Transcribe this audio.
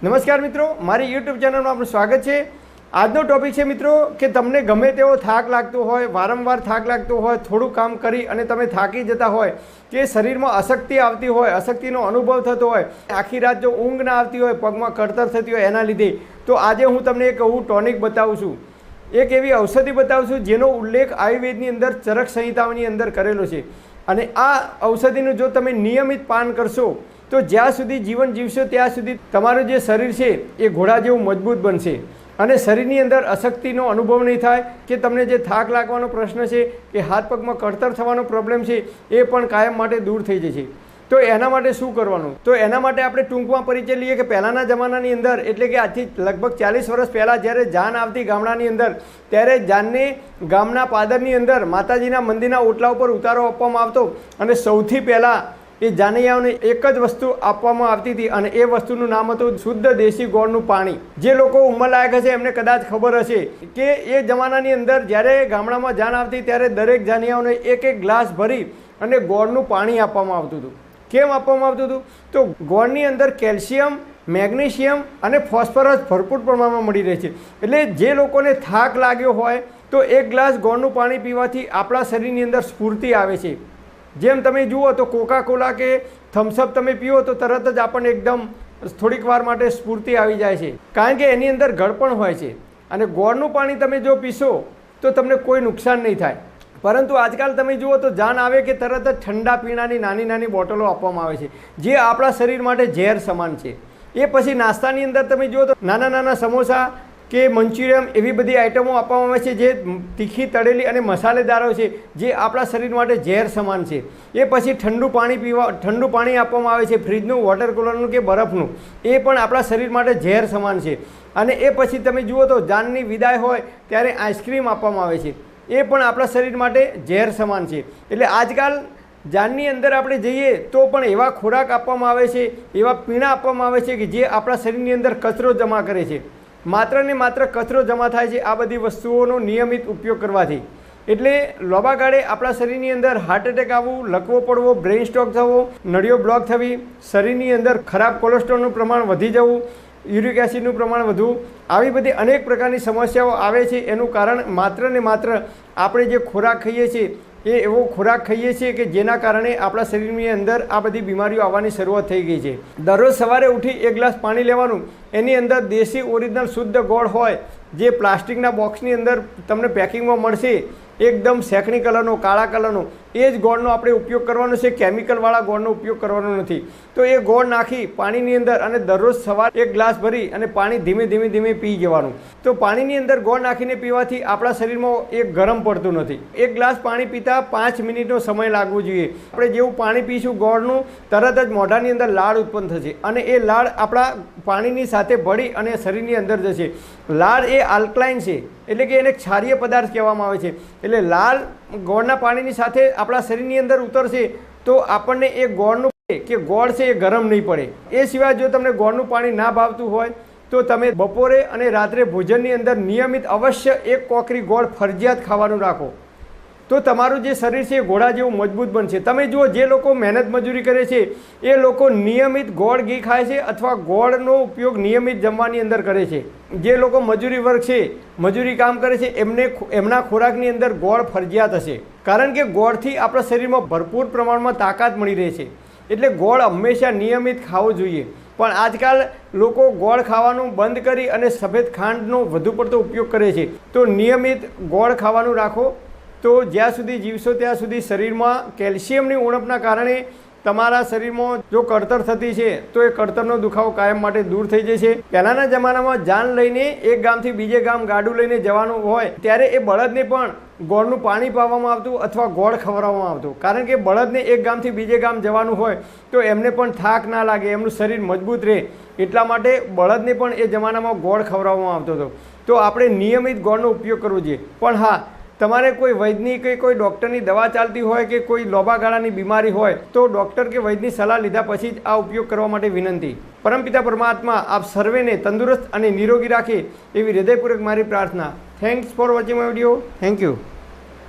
નમસ્કાર મિત્રો, મારી યુટ્યુબ ચેનલમાં આપનું સ્વાગત છે। આજનો ટોપિક છે મિત્રો કે તમને ગમે તેવો થાક લાગતો હોય, વારંવાર થાક લાગતો હોય, થોડું કામ કરી અને તમે થાકી જતા હોય કે શરીરમાં અશક્તિ આવતી હોય, અશક્તિનો અનુભવ થતો હોય, આખી રાત જો ઊંઘ ના આવતી હોય, પગમાં કળતર થતી હોય એના લીધે, તો આજે હું તમને એક એવું ટોનિક બતાવું છું, એક એવી ઔષધિ બતાવું છું જેનો ઉલ્લેખ આયુર્વેદની અંદર ચરક સંહિતાઓની અંદર કરેલો છે। અને આ ઔષધિનું જો તમે નિયમિત પાન કરશો તો જ્યાં સુધી જીવન જીવશો ત્યાં સુધી તમારું જે શરીર છે એ ઘોડા જેવું મજબૂત બનશે અને શરીરની અંદર અશક્તિનો અનુભવ નહીં થાય કે તમને જે થાક લાગવાનો પ્રશ્ન છે કે હાથ પગમાં કળતર થવાનો પ્રોબ્લેમ છે એ પણ કાયમ માટે દૂર થઈ જશે। તો એના માટે શું કરવાનું? તો એના માટે આપણે ટૂંકમાં પરિચય લઈએ કે પહેલાંના જમાનાની અંદર, એટલે કે આજથી લગભગ 40 વર્ષ પહેલાં જ્યારે જાન આવતી ગામડાની અંદર, ત્યારે જાનને ગામના પાદરની અંદર માતાજીના મંદિરના ઓટલા ઉપર ઉતારો આપવામાં આવતો અને સૌથી પહેલાં એ જાનૈયાઓને એક જ વસ્તુ આપવામાં આવતી હતી અને એ વસ્તુનું નામ હતું શુદ્ધ દેશી ગોળનું પાણી। જે લોકો ઉંમરલાયક હશે એમને કદાચ ખબર હશે કે એ જમાનાની અંદર જ્યારે ગામડામાં જાન આવતી ત્યારે દરેક જાનૈયાઓને એક એક ગ્લાસ ભરી અને ગોળનું પાણી આપવામાં આવતું હતું। કેમ આપવામાં આવતું હતું? તો ગોળની અંદર કેલ્શિયમ, મેગ્નેશિયમ અને ફોસ્ફરસ ભરપૂર પ્રમાણમાં મળી રહે છે। એટલે જે લોકોને થાક લાગ્યો હોય તો એક ગ્લાસ ગોળનું પાણી પીવાથી આપણા શરીરની અંદર સ્ફૂર્તિ આવે છે। જેમ તમે જુઓ તો કોકા કોલા કે થમ્સઅપ તમે પીઓ તો તરત જ આપણને એકદમ થોડીક વાર માટે સ્ફૂર્તિ આવી જાય છે, કારણ કે એની અંદર ગળપણ હોય છે। અને ગોળનું પાણી તમે જો પીશો તો તમને કોઈ નુકસાન નહીં થાય। પરંતુ આજકાલ તમે જુઓ તો જાન આવે કે તરત જ ઠંડા પીણાની નાની નાની બોટલો આપવામાં આવે છે, જે આપણા શરીર માટે ઝેર સમાન છે। એ પછી નાસ્તાની અંદર તમે જુઓ તો નાના નાના સમોસા કે મંચુરિયમ એવી બધી આઇટમો આપવામાં આવે છે જે તીખી તળેલી અને મસાલેદારો છે, જે આપણા શરીર માટે ઝેર સમાન છે। એ પછી ઠંડુ પાણી આપવામાં આવે છે, ફ્રીજનું, વોટર કુલરનું કે બરફનું, એ પણ આપણા શરીર માટે ઝેર સમાન છે। અને એ પછી તમે જુઓ તો જાનની વિદાય હોય ત્યારે આઈસ્ક્રીમ આપવામાં આવે છે, એ પણ આપણા શરીર માટે ઝેર સમાન છે। એટલે આજકાલ જાનની અંદર આપણે જઈએ તો પણ એવા ખોરાક આપવામાં આવે છે, એવા પીણા આપવામાં આવે છે કે જે આપણા શરીરની અંદર કચરો જમા કરે છે। માત્ર ને માત્ર કચરો જમા થાય છે આ બધી વસ્તુઓનો નિયમિત ઉપયોગ કરવાથી। એટલે લાંબા ગાળે આપણા શરીરની અંદર હાર્ટ એટેક આવવું, લકવો પડવો, બ્રેઇન સ્ટ્રોક થવો, નળીઓ બ્લોક થવી, શરીરની અંદર ખરાબ કોલેસ્ટ્રોલનું પ્રમાણ વધી જવું, યુરિક એસિડનું પ્રમાણ વધવું, આવી બધી અનેક પ્રકારની સમસ્યાઓ આવે છે। એનું કારણ માત્ર ને માત્ર આપણે જે ખોરાક ખાઈએ છીએ એ એવો ખોરાક ખાઈએ છીએ કે જેના કારણે આપણા શરીરની અંદર આ બધી બીમારીઓ આવવાની શરૂઆત થઈ ગઈ છે। દરરોજ સવારે ઉઠી એક ગ્લાસ પાણી લેવાનું, એની અંદર દેશી ઓરિજિનલ શુદ્ધ ગોળ હોય જે પ્લાસ્ટિકના બોક્સની અંદર તમને પેકિંગમાં મળશે, એકદમ સેકણી કલરનો, કાળા કલરનો, એ જ ગોળનો આપણે ઉપયોગ કરવાનો છે, કેમિકલવાળા ગોળનો ઉપયોગ કરવાનો નથી। તો એ ગોળ નાખી પાણીની અંદર અને દરરોજ સવારે એક ગ્લાસ ભરી અને પાણી ધીમે ધીમે ધીમે પી જવાનું। તો પાણીની અંદર ગોળ નાખીને પીવાથી આપણા શરીરમાં એક ગરમ પડતું નથી। એક ગ્લાસ પાણી પીતા 5 મિનિટનો સમય લાગવો જોઈએ। આપણે જેવું પાણી પીશું ગોળનું, તરત જ મોઢાની અંદર લાળ ઉત્પન્ન થશે અને એ લાળ આપણા પાણીની સાથે ભળી અને શરીરની અંદર જશે। લાળ એ આલ્કલાઇન છે, એટલે કે એને ક્ષારીય પદાર્થ કહેવામાં આવે છે। એટલે લાળ ગોળના પાણીની સાથે આપણા શરીરની અંદર ઉતરશે તો આપણને એ ગોળનું કે ગોળ છે એ ગરમ નહીં પડે। એ સિવાય જો તમને ગોળનું પાણી ના ભાવતું હોય તો તમે બપોરે અને રાત્રે ભોજનની અંદર નિયમિત અવશ્ય એક કોકરી ગોળ ફરજિયાત ખાવાનું રાખો, તો તમારું જે શરીર છે એ ઘોડા જેવું મજબૂત બનશે। તમે જુઓ જે લોકો મહેનત મજૂરી કરે છે એ લોકો નિયમિત ગોળ ઘી ખાય છે અથવા ગોળનો ઉપયોગ નિયમિત જમવાની અંદર કરે છે। જે લોકો મજૂરી વર્ગ છે, મજૂરી કામ કરે છે, એમના ખોરાકની અંદર ગોળ ફરજિયાત હશે, કારણ કે ગોળથી આપણા શરીરમાં ભરપૂર પ્રમાણમાં તાકાત મળી રહે છે। એટલે ગોળ હંમેશા નિયમિત ખાવો જોઈએ। પણ આજકાલ લોકો ગોળ ખાવાનું બંધ કરી અને સફેદ ખાંડનો વધુ પડતો ઉપયોગ કરે છે। તો નિયમિત ગોળ ખાવાનું રાખો, તો જ્યાં સુધી જીવશો ત્યાં સુધી શરીરમાં કેલ્શિયમની ઉણપના કારણે તમારા શરીરમાં જો કળતર થતી છે તો એ કળતરનો દુખાવો કાયમ માટે દૂર થઈ જશે। પહેલાંના જમાનામાં જાન લઈને એક ગામથી બીજે ગામ ગાડું લઈને જવાનું હોય ત્યારે એ બળદને પણ ગોળનું પાણી પાવામાં આવતું અથવા ગોળ ખવડાવવામાં આવતું, કારણ કે બળદને એક ગામથી બીજે ગામ જવાનું હોય તો એમને પણ થાક ના લાગે, એમનું શરીર મજબૂત રહે, એટલા માટે બળદને પણ એ જમાનામાં ગોળ ખવડાવવામાં આવતો હતો। તો આપણે નિયમિત ગોળનો ઉપયોગ કરવો જોઈએ। પણ હા, તમારે કોઈ વૈદની કે કોઈ ડૉક્ટરની દવા ચાલતી હોય કે કોઈ લાંબા ગાળાની બીમારી હોય તો ડૉક્ટર કે વૈદની સલાહ લીધા પછી જ આ ઉપયોગ કરવા માટે વિનંતી। પરમપિતા પરમાત્મા આપ સર્વેને તંદુરસ્ત અને નિરોગી રાખે એવી હૃદયપૂર્વક મારી પ્રાર્થના। Thanks for watching my video. Thank you.